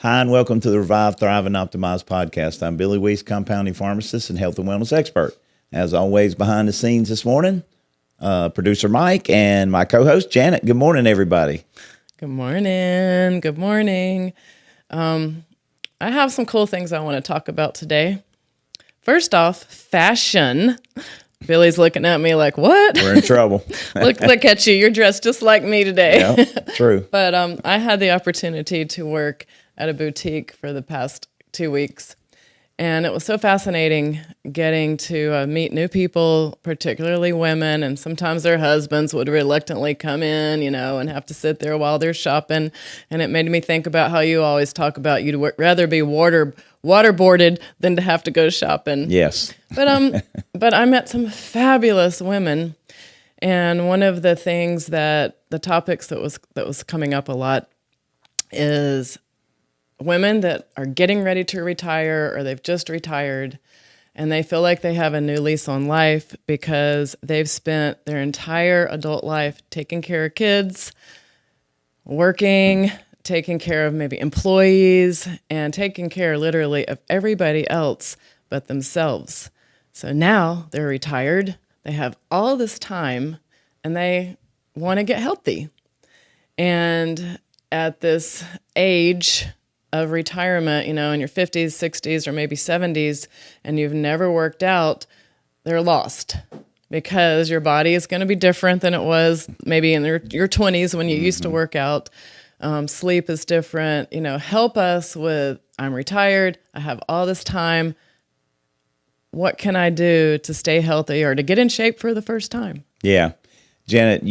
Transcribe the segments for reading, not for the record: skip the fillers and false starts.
Hi, and welcome to the Revive, Thrive, and Optimize podcast. I'm Billy Weiss, compounding pharmacist and health and wellness expert. As always, behind the scenes this morning, producer Mike and my co-host Janet. Good morning, everybody. Good morning. Good morning. I have some cool things I want to talk about today. First off, fashion. Billy's looking at me like, what? We're in trouble. look at you. You're dressed just like me today. Yeah, true. But I had the opportunity to work at a boutique for the past 2 weeks. And it was so fascinating getting to meet new people, particularly women. And sometimes their husbands would reluctantly come in, and have to sit there while they're shopping. And it made me think about how you always talk about you'd rather be waterboarded than to have to go shopping. Yes. But I met some fabulous women. And one of the things the topics that was coming up a lot is women that are getting ready to retire or they've just retired and they feel like they have a new lease on life because they've spent their entire adult life taking care of kids, working, taking care of maybe employees, and taking care literally of everybody else but themselves. So now they're retired, they have all this time, and they want to get healthy. And at this age of retirement, in your 50s, 60s, or maybe 70s, and you've never worked out, they're lost because your body is going to be different than it was maybe in your 20s when you used to work out. Sleep is different. Help us with, I'm retired, I have all this time. What can I do to stay healthy or to get in shape for the first time? Yeah. Janet,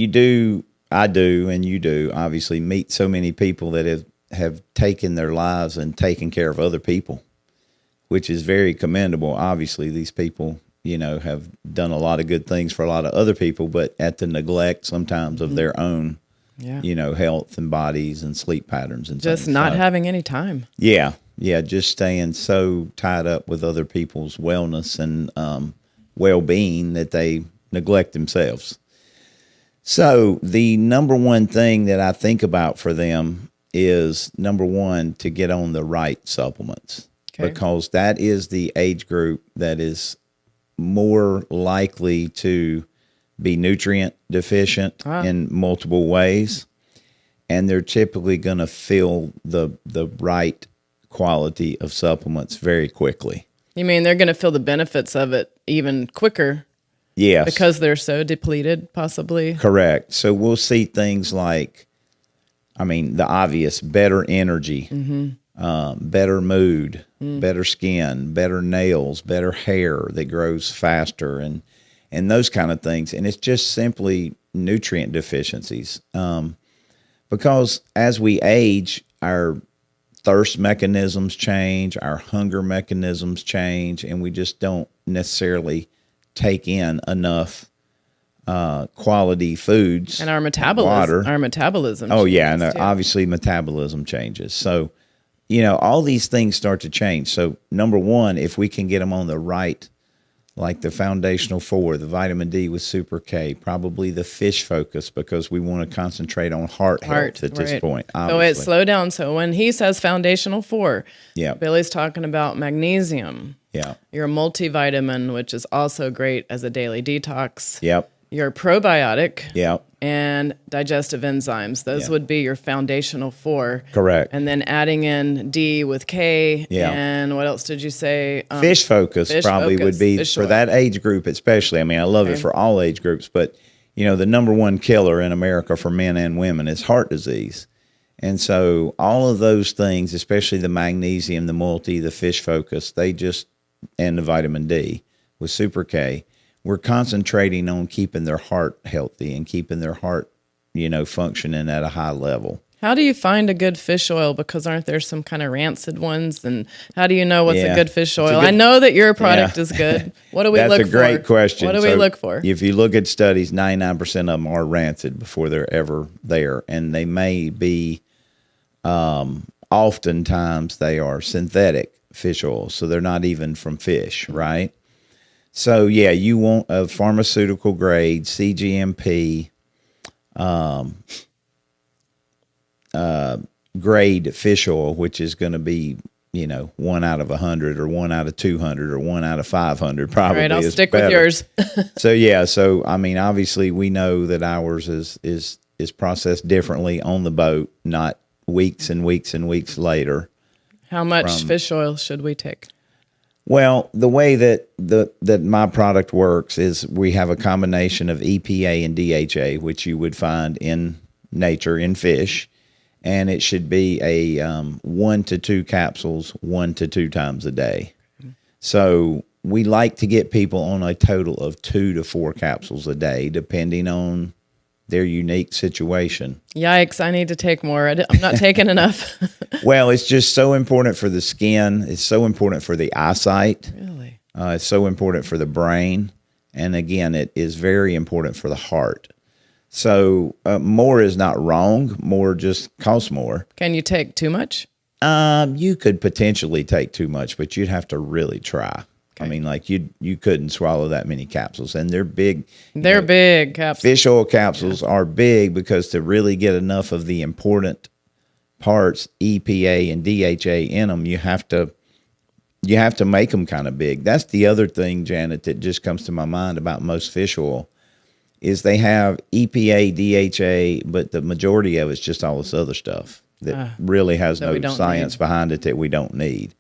I do, and you do, obviously, meet so many people that have taken their lives and taken care of other people, which is very commendable. Obviously, these people, have done a lot of good things for a lot of other people, but at the neglect sometimes of their own, health and bodies and sleep patterns and just things. Not having any time. Yeah. Yeah. Just staying so tied up with other people's wellness and well-being that they neglect themselves. So the number one thing that I think about for them is, number one, to get on the right supplements, because that is the age group that is more likely to be nutrient deficient in multiple ways. And they're typically going to feel the right quality of supplements very quickly. You mean they're going to feel the benefits of it even quicker? Yes. Because they're so depleted, possibly? Correct. So we'll see things like, the obvious, better energy, better mood, better skin, better nails, better hair that grows faster, and those kind of things. And it's just simply nutrient deficiencies. Because as we age, our thirst mechanisms change, our hunger mechanisms change, and we just don't necessarily take in enough quality foods and our metabolism. Oh yeah, and obviously metabolism changes. So, all these things start to change. So, number one, if we can get them on the right, like the foundational 4, the vitamin D with Super K, probably the fish focus, because we want to concentrate on heart health at this point. Obviously. So wait, slow down. So when he says foundational 4, yeah, Billy's talking about magnesium. Yeah, your multivitamin, which is also great as a daily detox. Yep. Your probiotic. Yep. And digestive enzymes. Those would be your foundational 4. Correct. And then adding in D with K. Yeah. And what else did you say? Fish focus would be for that age group especially. I love it for all age groups, but the number one killer in America for men and women is heart disease. And so all of those things, especially the magnesium, the multi, the fish focus, and the vitamin D with Super K, we're concentrating on keeping their heart healthy and keeping their heart, functioning at a high level. How do you find a good fish oil? Because aren't there some kind of rancid ones? And how do you know what's a good fish oil? I know that your product is good. What do we look for? That's a great question. What do we look for? If you look at studies, 99% of them are rancid before they're ever there. And they may be, oftentimes they are synthetic fish oils. So they're not even from fish, right? So, yeah, you want a pharmaceutical grade, CGMP, grade fish oil, which is going to be, 1 out of 100 or 1 out of 200 or 1 out of 500 probably. All right, I'll is stick better. with yours. So I mean, obviously we know that ours is processed differently on the boat, not weeks and weeks and weeks later. How much fish oil should we take? Well, the way that that my product works is we have a combination of EPA and DHA, which you would find in nature in fish, and it should be a 1 to 2 capsules 1 to 2 times a day. So we like to get people on a total of 2 to 4 capsules a day, depending on their unique situation. Yikes, I need to take more. I'm not taking enough. Well, it's just so important for the skin. It's so important for the eyesight. Really? It's so important for the brain. And again, it is very important for the heart. So more is not wrong. More just costs more. Can you take too much? You could potentially take too much, but you'd have to really try. Okay. I mean, like you couldn't swallow that many capsules, and they're big. They're big capsules. Fish oil capsules are big because to really get enough of the important parts, EPA and DHA in them, you have to make them kind of big. That's the other thing, Janet, that just comes to my mind about most fish oil is they have EPA, DHA, but the majority of it's just all this other stuff that really has no science behind it that we don't need.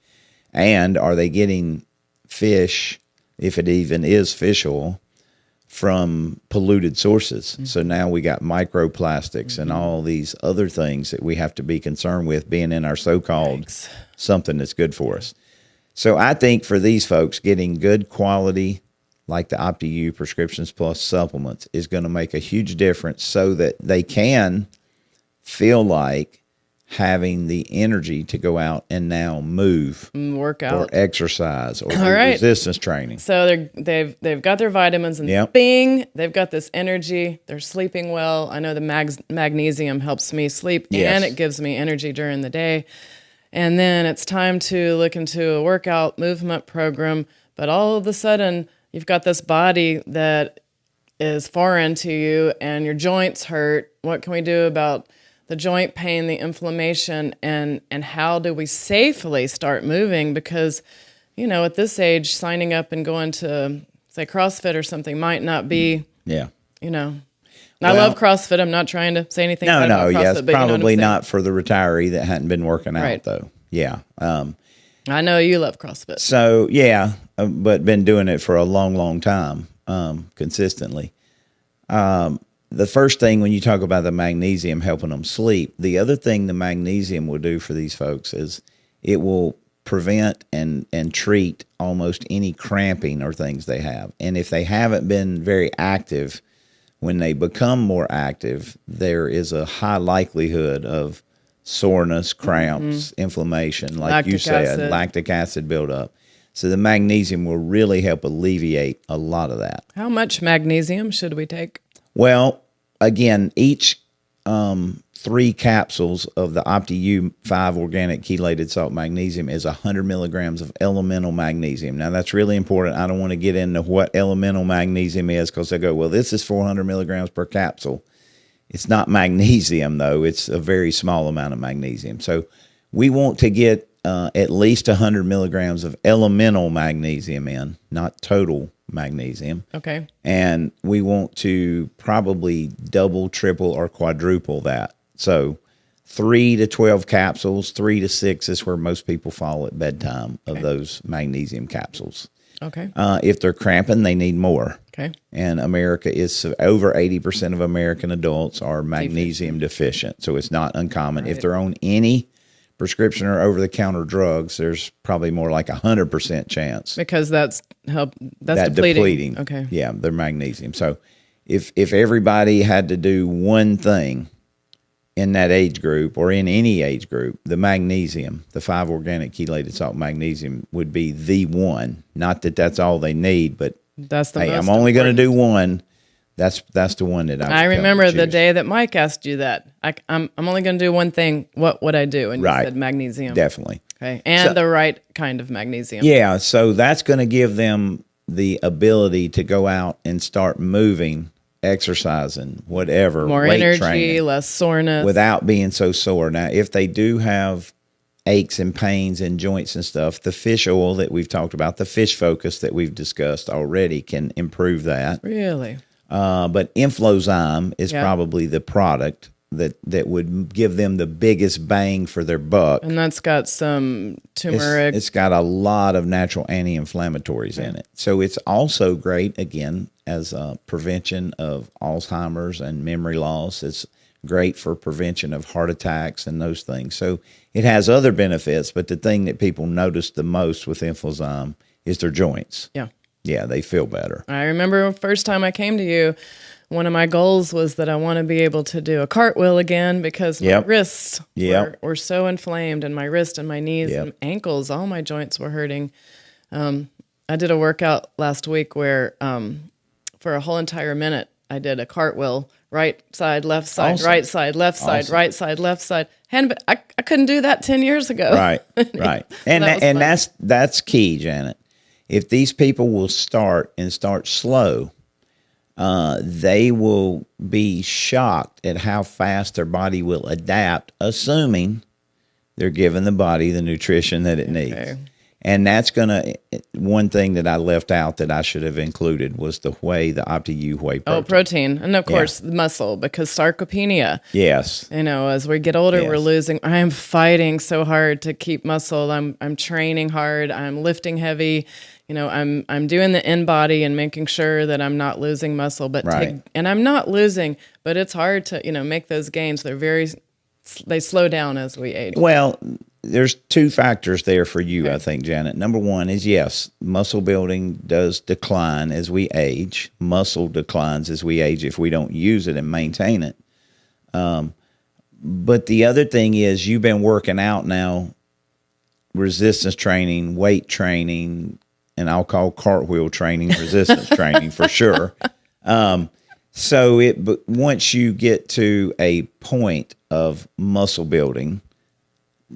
And are they getting fish, if it even is fish oil, from polluted sources? Mm-hmm. So now we got microplastics and all these other things that we have to be concerned with being in our so-called something that's good for us. So I think for these folks, getting good quality, like the Optiyou Prescriptions Plus supplements, is going to make a huge difference so that they can feel like having the energy to go out and now move, work out, or exercise, or resistance training. So they've got their vitamins, and bing, they've got this energy. They're sleeping well. I know the magnesium helps me sleep, and it gives me energy during the day. And then it's time to look into a workout movement program. But all of a sudden, you've got this body that is foreign to you, and your joints hurt. What can we do about the joint pain, the inflammation, and how do we safely start moving? Because, at this age, signing up and going to, say, CrossFit or something might not be, I love CrossFit. I'm not trying to say anything about CrossFit. It's probably not for the retiree that hadn't been working out, though. Yeah. I know you love CrossFit. So, but been doing it for a long, long time, consistently. The first thing when you talk about the magnesium helping them sleep, the other thing the magnesium will do for these folks is it will prevent and treat almost any cramping or things they have. And if they haven't been very active, when they become more active, there is a high likelihood of soreness, cramps, inflammation, like you said, lactic acid buildup. So the magnesium will really help alleviate a lot of that. How much magnesium should we take? Well, again, each 3 capsules of the Optiyou 5 organic chelated salt magnesium is 100 milligrams of elemental magnesium. Now, that's really important. I don't want to get into what elemental magnesium is because they go, well, this is 400 milligrams per capsule. It's not magnesium, though. It's a very small amount of magnesium. So we want to get at least 100 milligrams of elemental magnesium in, not total magnesium. Okay. And we want to probably double, triple, or quadruple that. So 3 to 12 capsules, 3 to 6 is where most people fall at bedtime of those magnesium capsules. Okay. If they're cramping, they need more. Okay. And America is over 80% of American adults are magnesium deficient. So it's not uncommon. Right. If they're on any prescription or over-the-counter drugs, there's probably more like 100% chance. Because that's depleting. Okay. Yeah, they're magnesium. So if everybody had to do one thing in that age group or in any age group, the magnesium, the 5 organic chelated salt magnesium would be the one. Not that that's all they need, but that's the most I'm only going to do one. That's the one that I remember the day that Mike asked you that. I'm only going to do one thing. What would I do? And you said magnesium. Definitely. Okay. And the right kind of magnesium. Yeah. So that's going to give them the ability to go out and start moving exercising, whatever, More weight energy, training, less soreness. without being so sore. Now, if they do have aches and pains in joints and stuff, the fish oil that we've talked about, the fish focus that we've discussed already, can improve that. Really? But Inflozyme is Yeah. probably the product that would give them the biggest bang for their buck. And that's got some turmeric. It's got a lot of natural anti-inflammatories in it. So it's also great, again, as a prevention of Alzheimer's and memory loss. It's great for prevention of heart attacks and those things. So it has other benefits, but the thing that people notice the most with Inflozyme is their joints. Yeah. Yeah, they feel better. I remember the first time I came to you, one of my goals was that I want to be able to do a cartwheel again because my wrists were so inflamed, and my wrist and my knees and ankles, all my joints were hurting. I did a workout last week where for a whole entire minute, I did a cartwheel, right side, left side, Awesome. right side, left side, right side, left side. I couldn't do that 10 years ago. Right. And that's key, Janet. If these people will start slow, they will be shocked at how fast their body will adapt, assuming they're giving the body the nutrition that it needs. And that's one thing that I left out that I should have included was the Optiyou whey protein. Oh, protein. And of course, muscle, because sarcopenia. Yes. As we get older, we're losing. I am fighting so hard to keep muscle. I'm training hard. I'm lifting heavy. I'm doing the in body and making sure that I'm not losing muscle, and I'm not losing, but it's hard to, make those gains. They slow down as we age. Well, there's two factors there for you, I think, Janet. Number one is, yes, muscle building does decline as we age. Muscle declines as we age if we don't use it and maintain it. But the other thing is, you've been working out now, resistance training, weight training, and I'll call cartwheel training resistance training for sure. But once you get to a point of muscle building,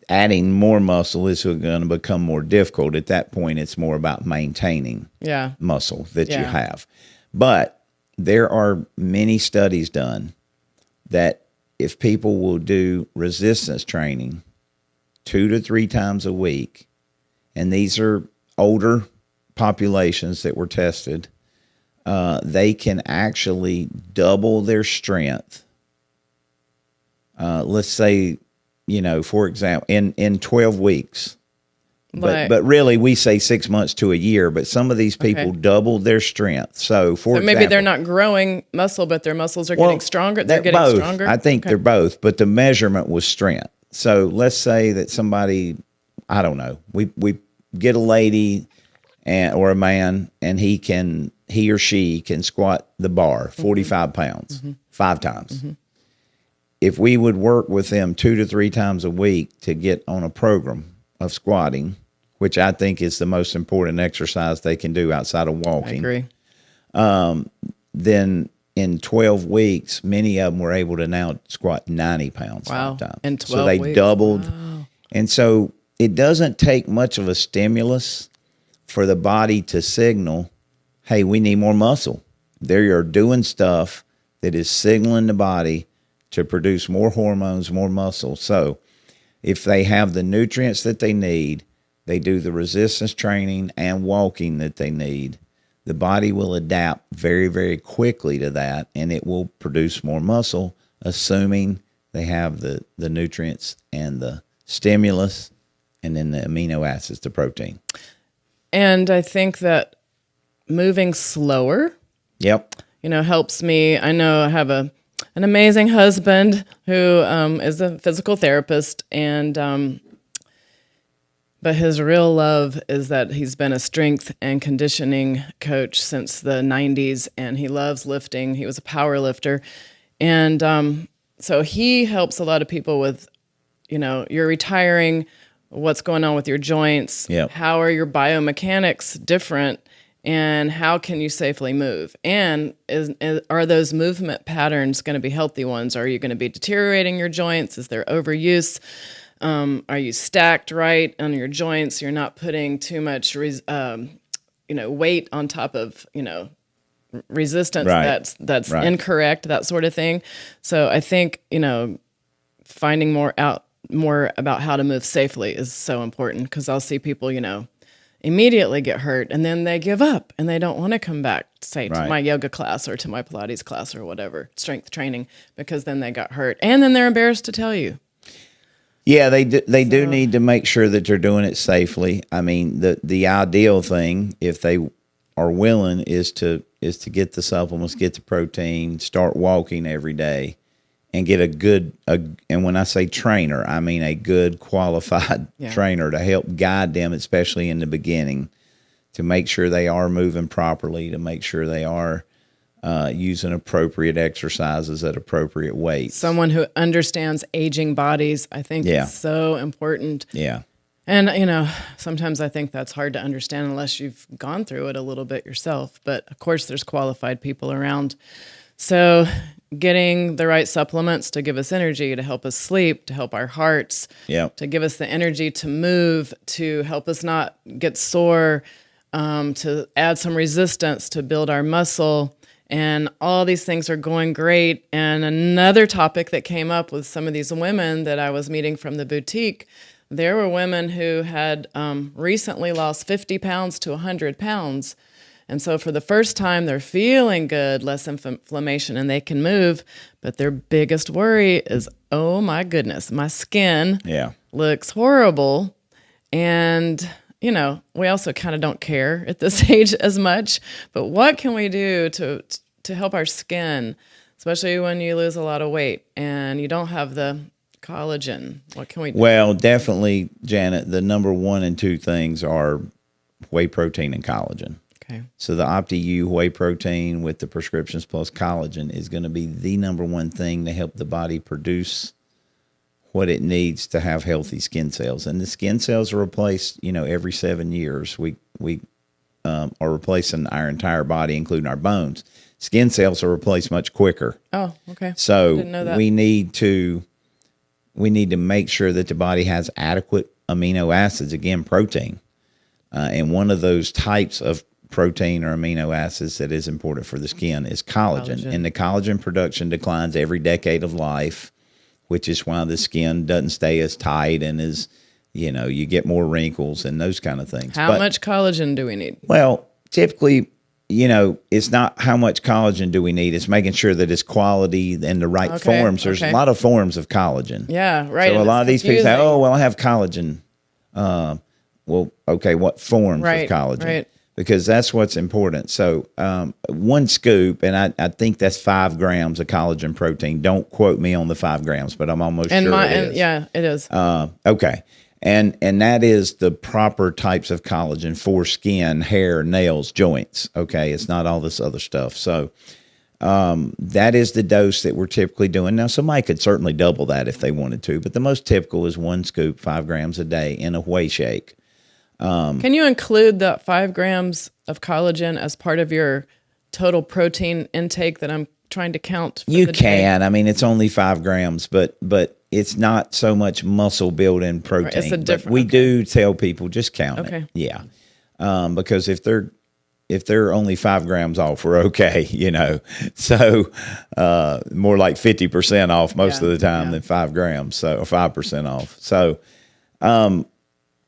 adding more muscle is going to become more difficult. At that point, it's more about maintaining muscle that you have. But there are many studies done that if people will do resistance training 2 to 3 times a week, and these are older populations that were tested, they can actually double their strength. Let's say, for example, in 12 weeks. But really, we say 6 months to a year. But some of these people double their strength. So, maybe they're not growing muscle, but their muscles are getting stronger. They're getting both. stronger. I think they're both. But the measurement was strength. So let's say that somebody, I don't know, we get a lady or a man, and he or she can squat the bar 45 pounds 5 times. If we would work with them 2 to 3 times a week to get on a program of squatting, which I think is the most important exercise they can do outside of walking. I agree. Then in 12 weeks, many of them were able to now squat 90 pounds 5 times. In 12 so they weeks. doubled. Wow. And so it doesn't take much of a stimulus for the body to signal, hey, we need more muscle. They are doing stuff that is signaling the body to produce more hormones, more muscle. So if they have the nutrients that they need, they do the resistance training and walking that they need, the body will adapt very, very quickly to that, and it will produce more muscle, assuming they have the nutrients and the stimulus and then the amino acids, the protein. And I think that moving slower, helps me. I know I have an amazing husband who is a physical therapist, and but his real love is that he's been a strength and conditioning coach since the 90s, and he loves lifting. He was a power lifter, and so he helps a lot of people with, you're retiring. What's going on with your joints? How are your biomechanics different? And how can you safely move? And are those movement patterns going to be healthy ones? Are you going to be deteriorating your joints? Is there overuse? Are you stacked right on your joints? You're not putting too much, weight on top of, resistance Right. that's Right. incorrect, that sort of thing. So I think, finding more about how to move safely is so important, because I'll see people, immediately get hurt and then they give up and they don't want to come back, say, to Right. my yoga class or to my Pilates class or whatever, strength training, because then they got hurt and then they're embarrassed to tell you. Yeah, they do need to make sure that they're doing it safely. I mean, the ideal thing, if they are willing, is to get the supplements, get the protein, start walking every day, and get and when I say trainer, I mean a good qualified trainer to help guide them, especially in the beginning, to make sure they are moving properly, to make sure they are using appropriate exercises at appropriate weights. Someone who understands aging bodies, I think, is so important. Yeah. And, sometimes I think that's hard to understand unless you've gone through it a little bit yourself. But, of course, there's qualified people around. So getting the right supplements to give us energy, to help us sleep, to help our hearts, to give us the energy to move, to help us not get sore, to add some resistance, to build our muscle. And all these things are going great. And another topic that came up with some of these women that I was meeting from the boutique, there were women who had recently lost 50 pounds to 100 pounds. And so for the first time, they're feeling good, less inflammation, and they can move. But their biggest worry is, oh my goodness, my skin looks horrible. And, we also kind of don't care at this age as much. But what can we do to help our skin, especially when you lose a lot of weight and you don't have the collagen? What can we do? Well, definitely, Janet, the number 1 and 2 things are whey protein and collagen. Okay. So the Optiyou whey protein with the prescriptions plus collagen is going to be the number 1 thing to help the body produce what it needs to have healthy skin cells. And the skin cells are replaced, every 7 years. We are replacing our entire body, including our bones. Skin cells are replaced much quicker. Oh, okay. So didn't know that. we need to make sure that the body has adequate amino acids, again, protein. And one of those types of protein or amino acids that is important for the skin is collagen. And the collagen production declines every decade of life, which is why the skin doesn't stay as tight and you get more wrinkles and those kind of things. How much collagen do we need? Well, typically, it's not how much collagen do we need. It's making sure that it's quality and the right forms. There's a lot of forms of collagen. Yeah, right. So a lot of these people say, oh, well, I have collagen. Well, okay, what forms of collagen? Right. Because that's what's important. So 1 scoop, and I think that's 5 grams of collagen protein. Don't quote me on the 5 grams, but I'm almost sure it is. Yeah, it is. Okay. And that is the proper types of collagen for skin, hair, nails, joints. Okay. It's not all this other stuff. So that is the dose that we're typically doing. Now, somebody could certainly double that if they wanted to, but the most typical is 1 scoop, 5 grams a day in a whey shake. Can you include the 5 grams of collagen as part of your total protein intake that I'm trying to count? You can. I mean, it's only 5 grams, but it's not so much muscle building protein. Right, it's a different. But we do tell people just count it. Yeah, because if they're only 5 grams off, we're okay. So more like 50% off most of the time than 5 grams. So 5% off. So.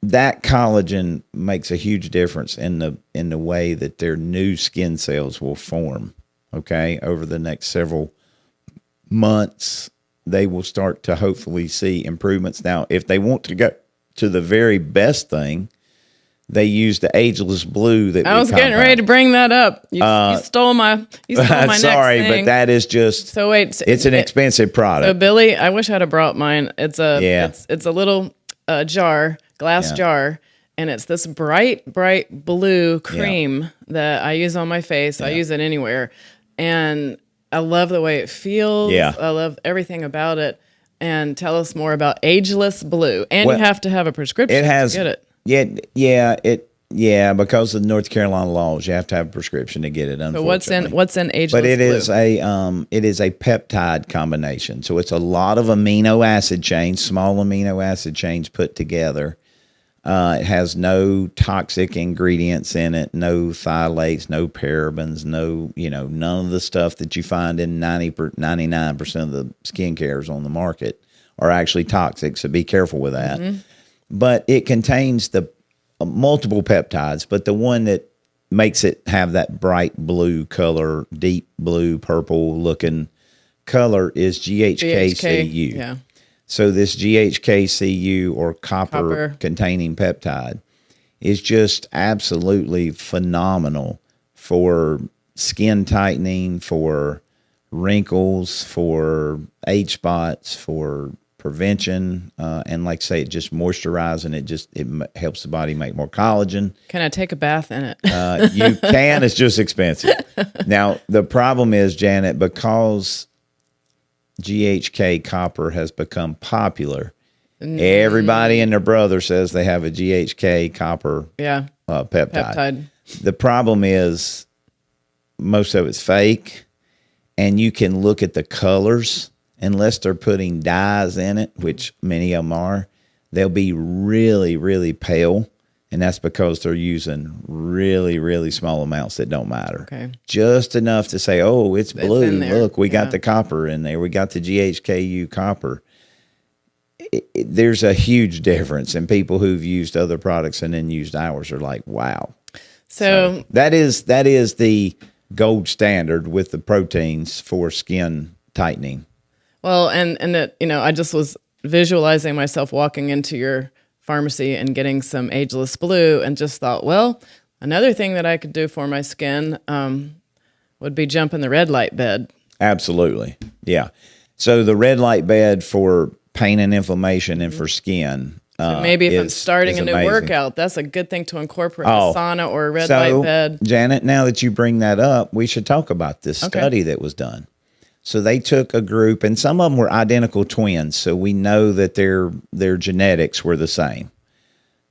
That collagen makes a huge difference in the way that their new skin cells will form. Okay, over the next several months, they will start to hopefully see improvements. Now, if they want to go to the very best thing, they use the ageless blue that I was getting ready to bring that up. You stole my next sorry, thing. but that is just so wait. It's an expensive product. So Billy, I wish I'd have brought mine. It's a little jar. Glass jar, and it's this bright blue cream that I use on my face. I use it anywhere, and I love the way it feels. I love everything about it. And tell us more about Ageless Blue. And you have to have a prescription to get it. Yeah, because of the North Carolina laws, you have to have a prescription to get it. Unfortunately, so what's in Ageless Blue? But it is a peptide combination. So it's a lot of amino acid chains, small amino acid chains put together. It has no toxic ingredients in it, no phthalates, no parabens, none of the stuff that you find in 99% of the skincares on the market are actually toxic. So be careful with that. Mm-hmm. But it contains the multiple peptides, but the one that makes it have that bright blue color, deep blue, purple looking color is GHKCU. Yeah. So this GHKCU or copper containing peptide is just absolutely phenomenal for skin tightening, for wrinkles, for age spots, for prevention, and like I say, it just moisturizing. It helps the body make more collagen. Can I take a bath in it? You can. It's just expensive. Now the problem is, Janet, because GHK copper has become popular. Everybody and their brother says they have a GHK copper peptide. The problem is most of it's fake, and you can look at the colors. Unless they're putting dyes in it, which many of them are, they'll be really, really pale. And that's because they're using really, really small amounts that don't matter. Okay. Just enough to say, oh, it's blue. Look, we got the copper in there. We got the GHKU copper. There's a huge difference. And people who've used other products and then used ours are like, wow. So that is the gold standard with the proteins for skin tightening. Well, and it, I just was visualizing myself walking into your pharmacy and getting some Ageless Blue and just thought, well, another thing that I could do for my skin would be jump in the red light bed. Absolutely. Yeah. So the red light bed for pain and inflammation and for skin. So maybe if I'm starting a new workout, that's a good thing to incorporate a sauna or a red light bed. Janet, now that you bring that up, we should talk about this study that was done. So they took a group, and some of them were identical twins, so we know that their genetics were the same.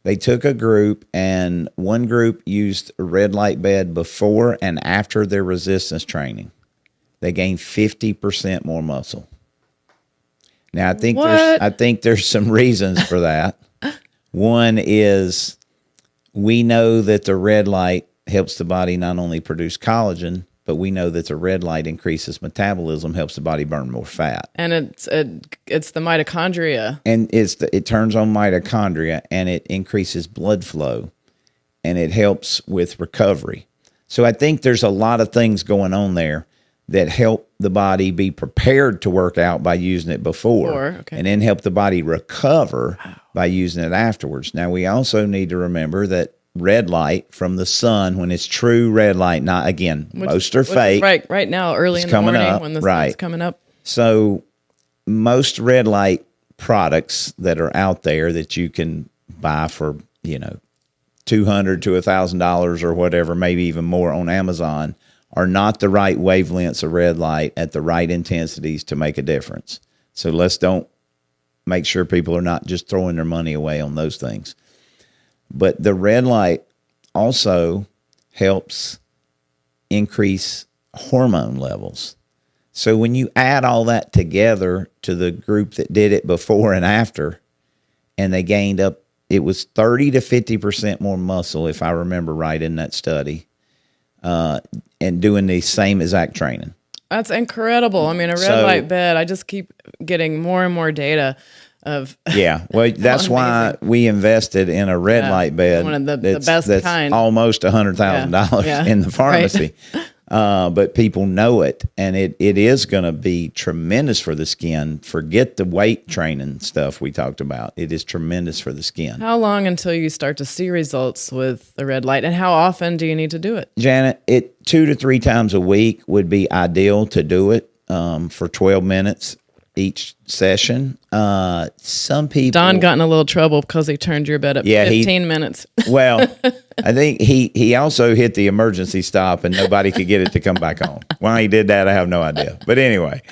They took a group, and one group used a red light bed before and after their resistance training. They gained 50% more muscle. Now, I think there's some reasons for that. One is we know that the red light helps the body not only produce collagen, but we know that the red light increases metabolism, helps the body burn more fat. And it's the mitochondria. And it turns on mitochondria, and it increases blood flow, and it helps with recovery. So I think there's a lot of things going on there that help the body be prepared to work out by using it before. And then help the body recover by using it afterwards. Now, we also need to remember that red light from the sun, when it's true red light, not again, most are fake. Right now, early in the morning when the sun's coming up. So most red light products that are out there that you can buy for, $200 to $1,000 or whatever, maybe even more on Amazon, are not the right wavelengths of red light at the right intensities to make a difference. So don't make sure people are not just throwing their money away on those things. But the red light also helps increase hormone levels. So when you add all that together to the group that did it before and after, and they gained up, it was 30 to 50% more muscle, if I remember right, in that study, and doing the same exact training. That's incredible. I mean, a red light bed, I just keep getting more and more data of well, that's why we invested in a red light bed. One of the best that's kind. Almost $100,000 in the pharmacy. But people know it, and it is going to be tremendous for the skin. Forget the weight training stuff we talked about. It is tremendous for the skin. How long until you start to see results with the red light, and how often do you need to do it? Janet, 2 to 3 times a week would be ideal to do it for 12 minutes each session. Some people... Don got in a little trouble because he turned your bed up 15 minutes. Well, I think he also hit the emergency stop and nobody could get it to come back on. Why he did that, I have no idea. But anyway.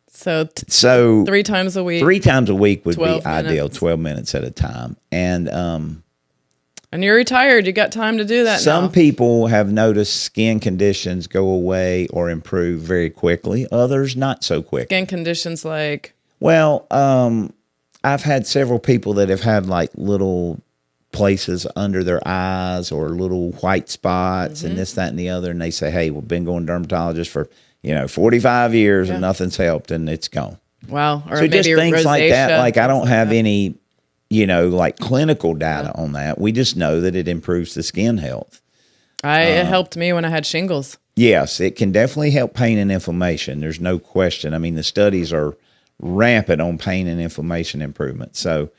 So 3 times a week. 3 times a week would be ideal, 12 minutes at a time. And you're retired. You got time to do that now. Some people have noticed skin conditions go away or improve very quickly. Others, not so quick. Skin conditions like? Well, I've had several people that have had like little places under their eyes or little white spots and this, that, and the other. And they say, hey, we've been going to dermatologist for, 45 years and nothing's helped and it's gone. Wow. Or So maybe just things like that. Like I don't have that. any, like clinical data on that. We just know that it improves the skin health. It helped me when I had shingles. Yes, it can definitely help pain and inflammation. There's no question. I mean, the studies are rampant on pain and inflammation improvement. So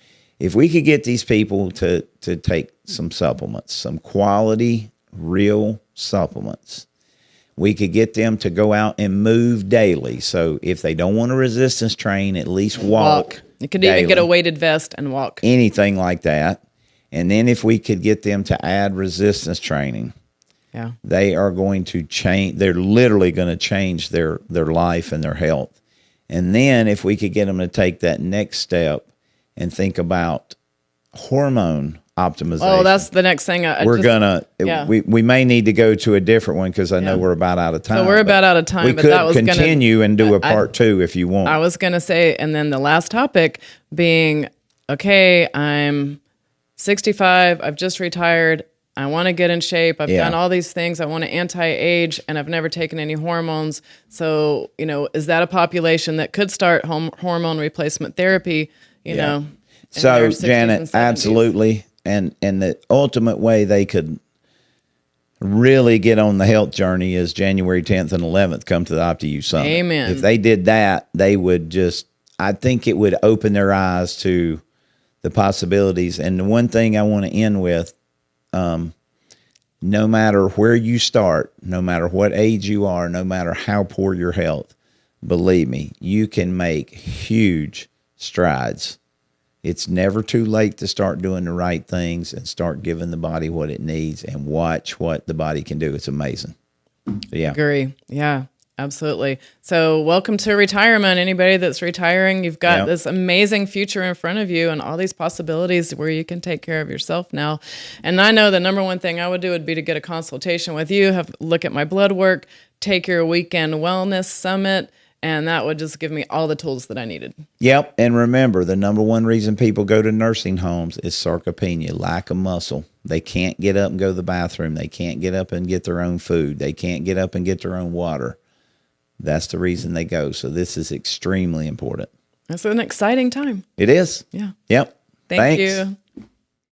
if we could get these people to take some supplements, some quality, real supplements, we could get them to go out and move daily. So if they don't want to resistance train, at least walk. You could daily, even get a weighted vest and walk. anything like that. And then if we could get them to add resistance training, Yeah. they are going to change. They're literally going to change their life and their health. And then if we could get them to take that next step and think about hormone optimization. Oh, that's the next thing. We may need to go to a different one because I know we're about out of time. So we're about out of time. We but could that was continue and do a part 2 if you want. I was going to say, and then the last topic being, okay, I'm 65. I've just retired. I want to get in shape. I've done all these things. I want to anti-age, and I've never taken any hormones. So, is that a population that could start hormone replacement therapy, you know? So, Janet, absolutely. And the ultimate way they could really get on the health journey is January 10th and 11th, come to the Optiyou Summit. Amen. If they did that, they would I think it would open their eyes to the possibilities. And the one thing I want to end with, no matter where you start, no matter what age you are, no matter how poor your health, believe me, you can make huge strides. It's never too late to start doing the right things and start giving the body what it needs and watch what the body can do. It's amazing. Yeah. Agree. Yeah, absolutely. So welcome to retirement. Anybody that's retiring, you've got this amazing future in front of you and all these possibilities where you can take care of yourself now. And I know the number one thing I would do would be to get a consultation with you, look at my blood work, take your weekend wellness summit, and that would just give me all the tools that I needed. Yep. And remember, the number one reason people go to nursing homes is sarcopenia, lack of muscle. They can't get up and go to the bathroom. They can't get up and get their own food. They can't get up and get their own water. That's the reason they go. So this is extremely important. It's an exciting time. It is. Yeah. Yep. Thank you.